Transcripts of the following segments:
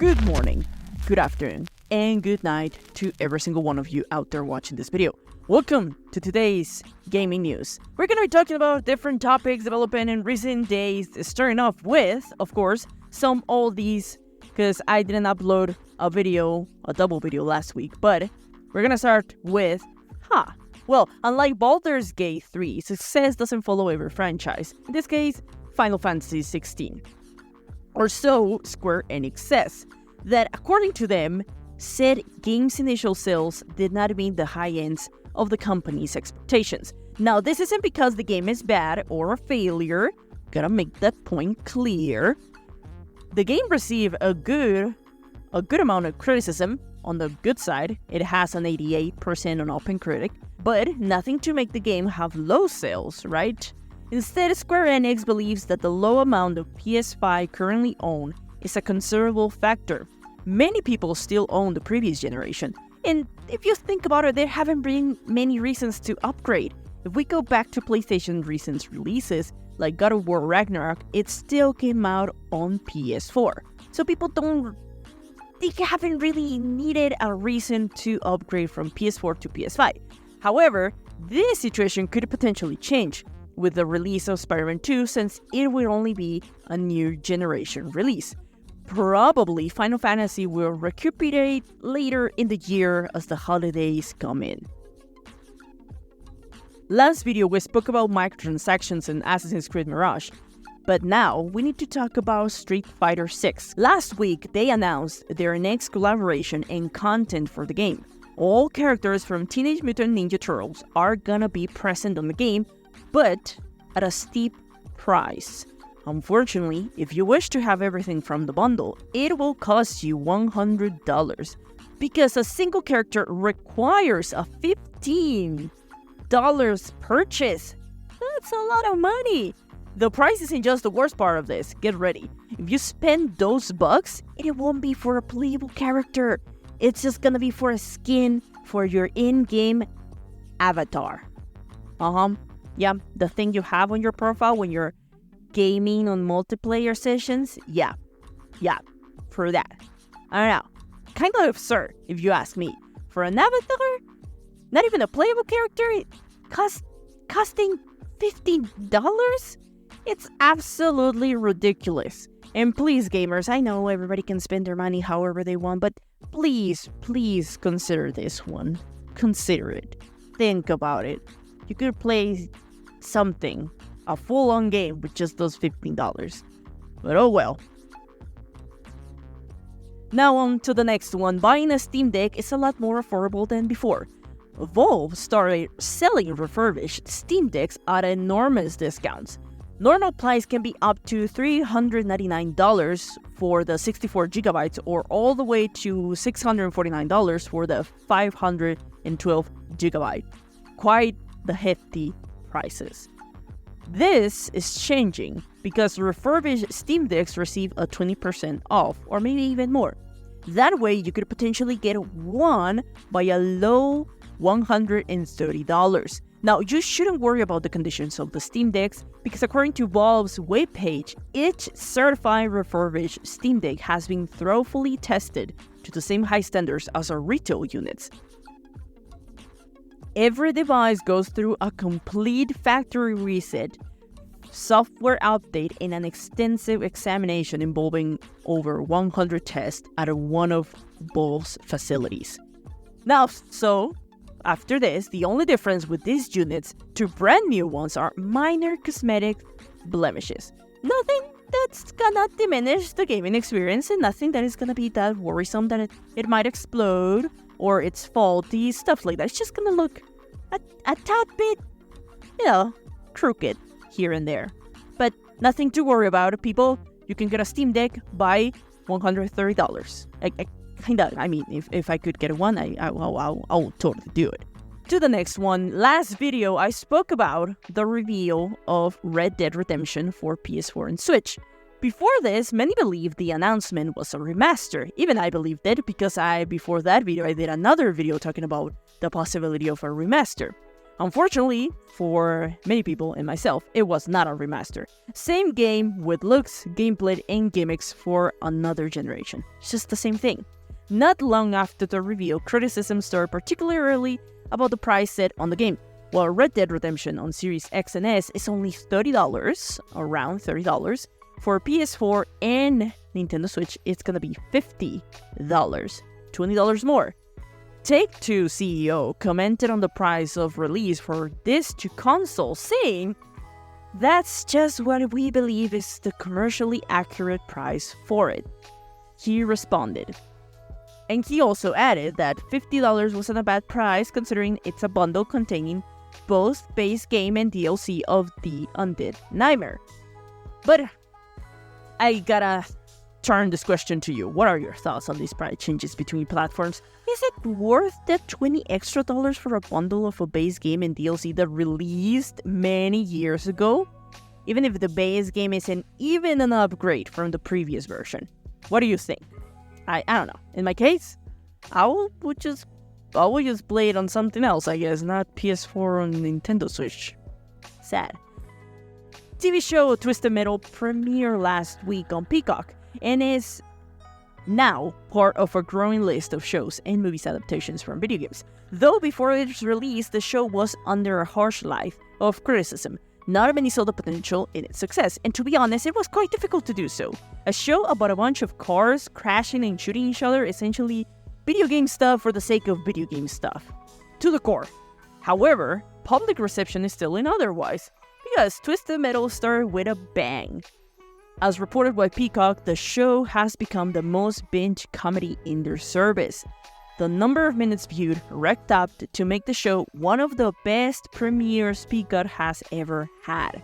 Good morning, good afternoon, and good night to every single one of you out there watching this video. Welcome to today's gaming news. We're going to be talking about different topics developing in recent days, starting off with, of course, some oldies, because I didn't upload a double video last week, but we're going to start with, well, unlike Baldur's Gate 3, success doesn't follow every franchise. In this case, Final Fantasy 16. Or so Square Enix says, that according to them, said game's initial sales did not meet the high ends of the company's expectations. Now, this isn't because the game is bad or a failure. Gotta make that point clear. The game received a good amount of criticism. On the good side, it has an 88% on OpenCritic, but nothing to make the game have low sales, right? Instead, Square Enix believes that the low amount of PS5 currently owned is a considerable factor. Many people still own the previous generation, and if you think about it, there haven't been many reasons to upgrade. If we go back to PlayStation recent releases, like God of War Ragnarok, it still came out on PS4. So people haven't really needed a reason to upgrade from PS4 to PS5. However, this situation could potentially change with the release of Spider-Man 2, since it will only be a new generation release. Probably Final Fantasy will recuperate later in the year as the holidays come in. Last video we spoke about microtransactions in Assassin's Creed Mirage, but now we need to talk about Street Fighter 6. Last week they announced their next collaboration and content for the game. All characters from Teenage Mutant Ninja Turtles are gonna be present on the game, but at a steep price. Unfortunately, if you wish to have everything from the bundle, it will cost you $100, because a single character requires a $15 purchase. That's a lot of money. The price isn't just the worst part of this. Get ready. If you spend those bucks, it won't be for a playable character. It's just gonna be for a skin for your in-game avatar. Yeah, the thing you have on your profile when you're gaming on multiplayer sessions. Yeah, for that. I don't know. Kind of absurd, if you ask me. For an avatar, not even a playable character, costing $15? It's absolutely ridiculous. And please, gamers, I know everybody can spend their money however they want, but please consider this one. Consider it. Think about it. You could play something, a full-on game with just those $15. But oh well. Now on to the next one. Buying a Steam Deck is a lot more affordable than before. Valve started selling refurbished Steam Decks at enormous discounts. Normal price can be up to $399 for the 64GB or all the way to $649 for the 512GB. Quite the hefty prices. This is changing because refurbished Steam Decks receive a 20% off, or maybe even more. That way you could potentially get one by a low $130. Now, you shouldn't worry about the conditions of the Steam Decks, because according to Valve's webpage, each certified refurbished Steam Deck has been thoroughly tested to the same high standards as our retail units. Every device goes through a complete factory reset, software update, and an extensive examination involving over 100 tests at one of Valve's facilities. Now, after this, the only difference with these units to brand new ones are minor cosmetic blemishes. Nothing that's gonna diminish the gaming experience, and nothing that is gonna be that worrisome that it might explode or it's faulty, stuff like that. It's just gonna look a tad bit, crooked here and there. But nothing to worry about, people. You can get a Steam Deck by $130. If I could get one, I'll totally do it. To the next one. Last video, I spoke about the reveal of Red Dead Redemption for PS4 and Switch. Before this, many believed the announcement was a remaster. Even I believed it, because before that video, I did another video talking about the possibility of a remaster. Unfortunately, for many people and myself, it was not a remaster. Same game with looks, gameplay, and gimmicks for another generation. It's just the same thing. Not long after the reveal, criticism started particularly about the price set on the game. While Red Dead Redemption on Series X and S is only $30, around $30, for PS4 and Nintendo Switch, it's gonna be $50, $20 more. Take-Two CEO commented on the price of release for this to console, saying, "That's just what we believe is the commercially accurate price for it." He responded. And he also added that $50 wasn't a bad price considering it's a bundle containing both base game and DLC of The Undead Nightmare. But I gotta turn this question to you. What are your thoughts on these price changes between platforms? Is it worth that $20 extra for a bundle of a base game and DLC that released many years ago? Even if the base game isn't even an upgrade from the previous version. What do you think? I don't know. In my case, I would just play it on something else, I guess, not PS4 or Nintendo Switch. Sad. TV show Twisted Metal premiered last week on Peacock and is now part of a growing list of shows and movies adaptations from video games. Though before its release, the show was under a harsh light of criticism. Not many saw the potential in its success, and to be honest, it was quite difficult to do so. A show about a bunch of cars crashing and shooting each other, essentially video game stuff for the sake of video game stuff. To the core. However, public reception is still in otherwise, because Twisted Metal started with a bang. As reported by Peacock, the show has become the most binge comedy in their service. The number of minutes viewed racked up to make the show one of the best premieres Peacock has ever had.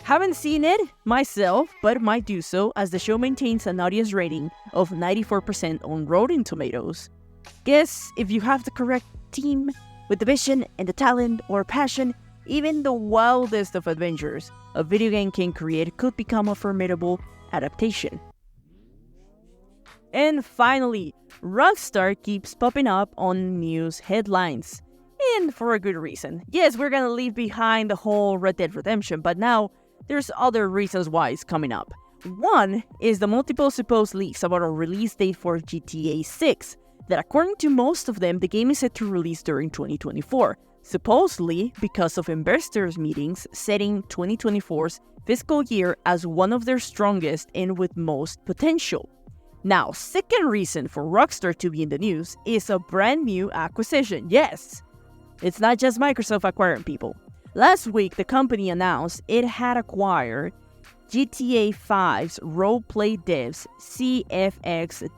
Haven't seen it myself, but might do so as the show maintains an audience rating of 94% on Rotten Tomatoes. Guess if you have the correct team with the vision and the talent or passion, even the wildest of adventures a video game can create could become a formidable adaptation. And finally, Rockstar keeps popping up on news headlines. And for a good reason. Yes, we're gonna leave behind the whole Red Dead Redemption, but now there's other reasons why it's coming up. One is the multiple supposed leaks about a release date for GTA 6, that according to most of them, the game is set to release during 2024. Supposedly because of investors' meetings setting 2024's fiscal year as one of their strongest and with most potential. Now, second reason for Rockstar to be in the news is a brand new acquisition. Yes, it's not just Microsoft acquiring people. Last week, the company announced it had acquired GTA 5's roleplay devs CFX.RE.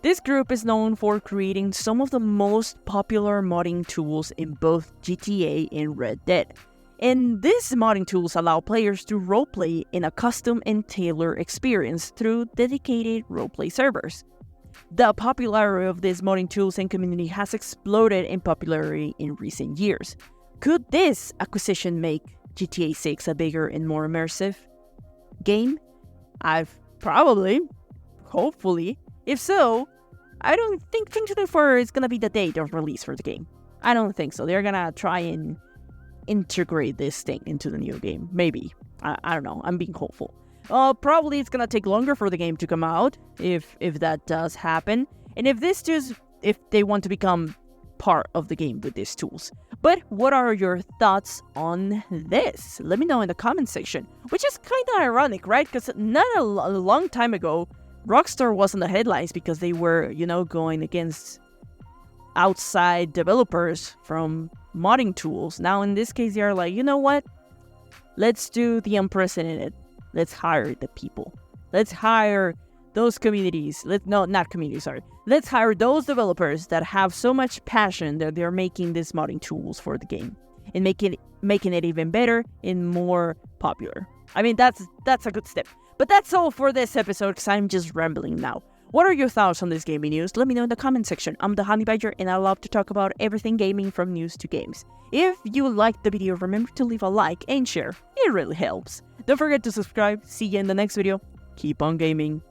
This group is known for creating some of the most popular modding tools in both GTA and Red Dead. And these modding tools allow players to roleplay in a custom and tailored experience through dedicated roleplay servers. The popularity of these modding tools and community has exploded in popularity in recent years. Could this acquisition make GTA 6 a bigger and more immersive game? Hopefully. If so, I don't think 2024 is gonna be the date of release for the game. I don't think so. They're gonna try and integrate this thing into the new game. Maybe. I don't know. I'm being hopeful. Probably it's gonna take longer for the game to come out, if that does happen. And if they want to become part of the game with these tools. But what are your thoughts on this? Let me know in the comment section. Which is kind of ironic, right? Because not a long time ago, Rockstar was in the headlines because they were, going against outside developers from modding tools. Now, in this case, they are like, you know what? Let's do the unprecedented. Let's hire the people. Let's hire those communities. Let's hire those developers that have so much passion that they're making these modding tools for the game and making it even better and more popular. I mean, that's a good step. But that's all for this episode because I'm just rambling now. What are your thoughts on this gaming news? Let me know in the comment section. I'm the Honey Badger and I love to talk about everything gaming from news to games. If you liked the video, remember to leave a like and share. It really helps. Don't forget to subscribe. See you in the next video. Keep on gaming.